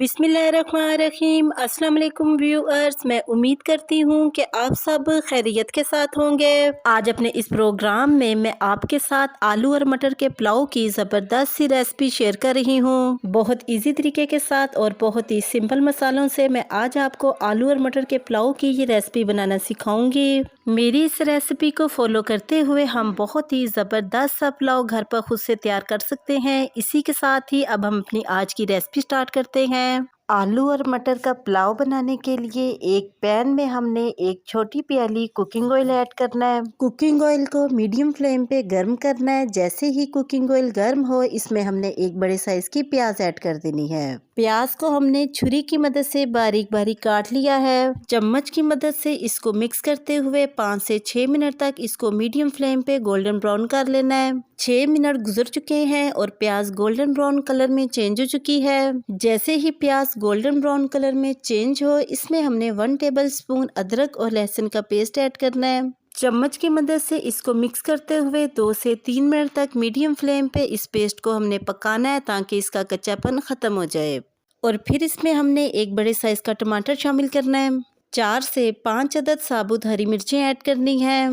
बिस्मिल्लाहिर्रहमानिर्रहीम। अस्सलाम वालेकुम व्यूअर्स, मैं उम्मीद करती हूँ कि आप सब खैरियत के साथ होंगे। आज अपने इस प्रोग्राम में मैं आपके साथ आलू और मटर के पुलाव की ज़बरदस्त सी रेसिपी शेयर कर रही हूँ। बहुत इजी तरीके के साथ और बहुत ही सिंपल मसालों से मैं आज आपको आलू और मटर के पुलाव की ये रेसिपी बनाना सिखाऊंगी। मेरी इस रेसिपी को फॉलो करते हुए हम बहुत ही ज़बरदस्त सा पुलाव घर पर खुद से तैयार कर सकते हैं। इसी के साथ ही अब हम अपनी आज की रेसिपी स्टार्ट करते हैं। आलू और मटर का पुलाव बनाने के लिए एक पैन में हमने एक छोटी प्याली कुकिंग ऑयल ऐड करना है। कुकिंग ऑयल को मीडियम फ्लेम पे गर्म करना है। जैसे ही कुकिंग ऑयल गर्म हो, इसमें हमने एक बड़े साइज की प्याज ऐड कर देनी है। प्याज को हमने छुरी की मदद से बारीक बारीक काट लिया है। चम्मच की मदद से इसको मिक्स करते हुए 5 से 6 मिनट तक इसको मीडियम फ्लेम पे गोल्डन ब्राउन कर लेना है। 6 मिनट गुजर चुके हैं और प्याज गोल्डन ब्राउन कलर में चेंज हो चुकी है। जैसे ही प्याज गोल्डन ब्राउन कलर में चेंज हो, इसमें हमने 1 टेबल स्पून अदरक और लहसुन का पेस्ट ऐड करना है। चम्मच की मदद से इसको मिक्स करते हुए 2 से 3 मिनट तक मीडियम फ्लेम पे इस पेस्ट को हमने पकाना है ताकि इसका कच्चापन ख़त्म हो जाए। और फिर इसमें हमने एक बड़े साइज का टमाटर शामिल करना है। 4 से 5 अदद साबुत हरी मिर्चें ऐड करनी है।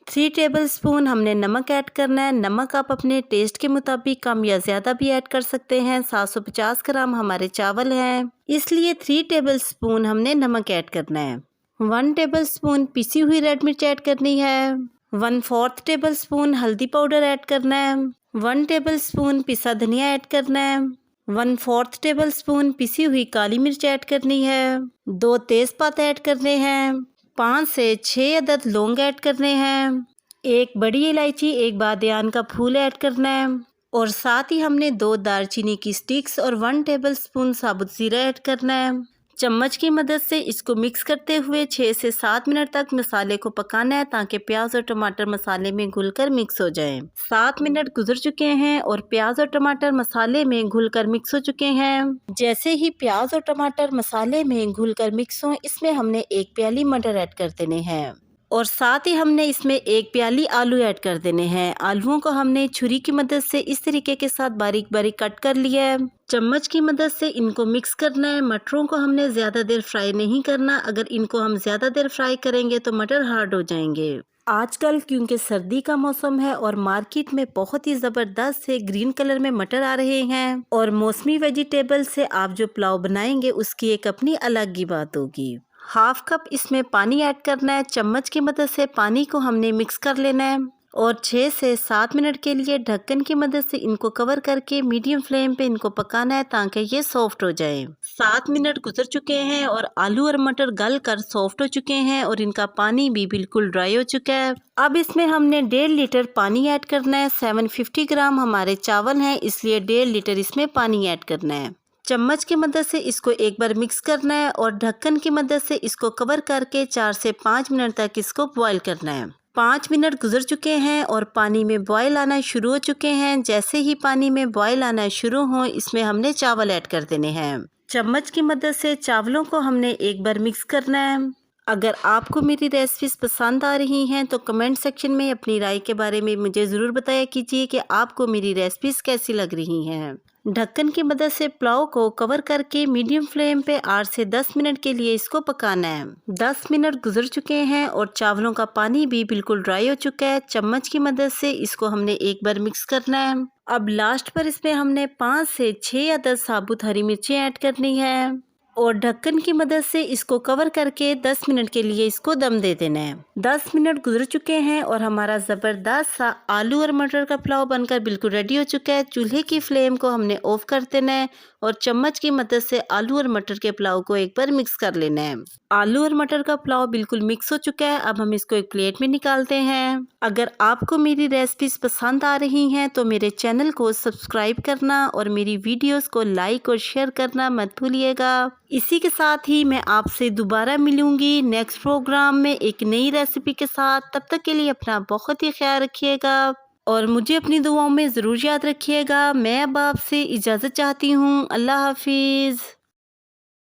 3 टेबल स्पून हमने नमक ऐड करना है। नमक आप अपने टेस्ट के मुताबिक कम या ज़्यादा भी ऐड कर सकते हैं। 750 ग्राम हमारे चावल हैं, इसलिए 3 टेबल स्पून हमने नमक ऐड करना है। 1 टेबल स्पून पिसी हुई रेड मिर्च ऐड करनी है। 1/4 टेबल स्पून हल्दी पाउडर ऐड करना है। 1 टेबल स्पून पिसा धनिया ऐड करना है। 1/4 टेबल स्पून पिसी हुई काली मिर्च ऐड करनी है। 2 तेज़पात ऐड करने हैं। 5 से 6 अदद लौंग ऐड करने हैं। एक बड़ी इलायची, एक बादियान का फूल ऐड करना है। और साथ ही हमने 2 दालचीनी की स्टिक्स और 1 टेबल स्पून साबुत ज़ीरा ऐड करना है। चम्मच की मदद से इसको मिक्स करते हुए 6 से 7 मिनट तक मसाले को पकाना है ताकि प्याज और टमाटर मसाले में घुलकर मिक्स हो जाएं। 7 मिनट गुजर चुके हैं और प्याज और टमाटर मसाले में घुलकर मिक्स हो चुके हैं। जैसे ही प्याज और टमाटर मसाले में घुलकर मिक्स हो, इसमें हमने एक प्याली मटर ऐड कर देने हैं। और साथ ही हमने इसमें एक प्याली आलू ऐड कर देने हैं। आलूओं को हमने छुरी की मदद से इस तरीके के साथ बारीक बारीक कट कर लिया है। चम्मच की मदद से इनको मिक्स करना है। मटरों को हमने ज़्यादा देर फ्राई नहीं करना। अगर इनको हम ज़्यादा देर फ्राई करेंगे तो मटर हार्ड हो जाएंगे। आजकल क्योंकि सर्दी का मौसम है और मार्केट में बहुत ही ज़बरदस्त से ग्रीन कलर में मटर आ रहे हैं, और मौसमी वेजिटेबल से आप जो पुलाव बनाएंगे उसकी एक अपनी अलग ही बात होगी। 1/2 कप इसमें पानी ऐड करना है। चम्मच की मदद से पानी को हमने मिक्स कर लेना है और 6 से 7 मिनट के लिए ढक्कन की मदद से इनको कवर करके मीडियम फ्लेम पे इनको पकाना है ताकि ये सॉफ्ट हो जाए। 7 मिनट गुजर चुके हैं और आलू और मटर गल कर सॉफ्ट हो चुके हैं और इनका पानी भी बिल्कुल ड्राई हो चुका है। अब इसमें हमने 1.5 लीटर पानी ऐड करना है। 750 ग्राम हमारे चावल हैं, इसलिए 1.5 लीटर इसमें पानी ऐड करना है। चम्मच की मदद से इसको एक बार मिक्स करना है और ढक्कन की मदद से इसको कवर करके 4 से 5 मिनट तक इसको बॉईल करना है। 5 मिनट गुजर चुके हैं और पानी में बॉईल आना शुरू हो चुके हैं। जैसे ही पानी में बॉईल आना शुरू हो, इसमें हमने चावल ऐड कर देने हैं। चम्मच की मदद से चावलों को हमने एक बार मिक्स करना है। अगर आपको मेरी रेसिपीज पसंद आ रही हैं तो कमेंट सेक्शन में अपनी राय के बारे में मुझे ज़रूर बताया कीजिए कि आपको मेरी रेसिपीज कैसी लग रही हैं। ढक्कन की मदद से पुलाव को कवर करके मीडियम फ्लेम पे 8 से 10 मिनट के लिए इसको पकाना है। 10 मिनट गुजर चुके हैं और चावलों का पानी भी बिल्कुल ड्राई हो चुका है। चम्मच की मदद से इसको हमने एक बार मिक्स करना है। अब लास्ट पर इसमें हमने 5 से 6 अदद साबुत हरी मिर्चें ऐड करनी है और ढक्कन की मदद से इसको कवर करके 10 मिनट के लिए इसको दम दे देना है। 10 मिनट गुजर चुके हैं और हमारा ज़बरदस्त सा आलू और मटर का पुलाव बनकर बिल्कुल रेडी हो चुका है। चूल्हे की फ्लेम को हमने ऑफ कर देना है और चम्मच की मदद से आलू और मटर के पुलाव को एक बार मिक्स कर लेना है। आलू और मटर का पुलाव बिल्कुल मिक्स हो चुका है। अब हम इसको एक प्लेट में निकालते हैं। अगर आपको मेरी रेसिपीज पसंद आ रही हैं तो मेरे चैनल को सब्सक्राइब करना और मेरी वीडियोस को लाइक और शेयर करना मत भूलिएगा। इसी के साथ ही मैं आपसे दोबारा मिलूंगी नेक्स्ट प्रोग्राम में एक नई रेसिपी के साथ। तब तक के लिए अपना बहुत ही ख्याल रखिएगा और मुझे अपनी दुआओं में ज़रूर याद रखिएगा। मैं अब आपसे इजाज़त चाहती हूँ। अल्लाह हाफिज़।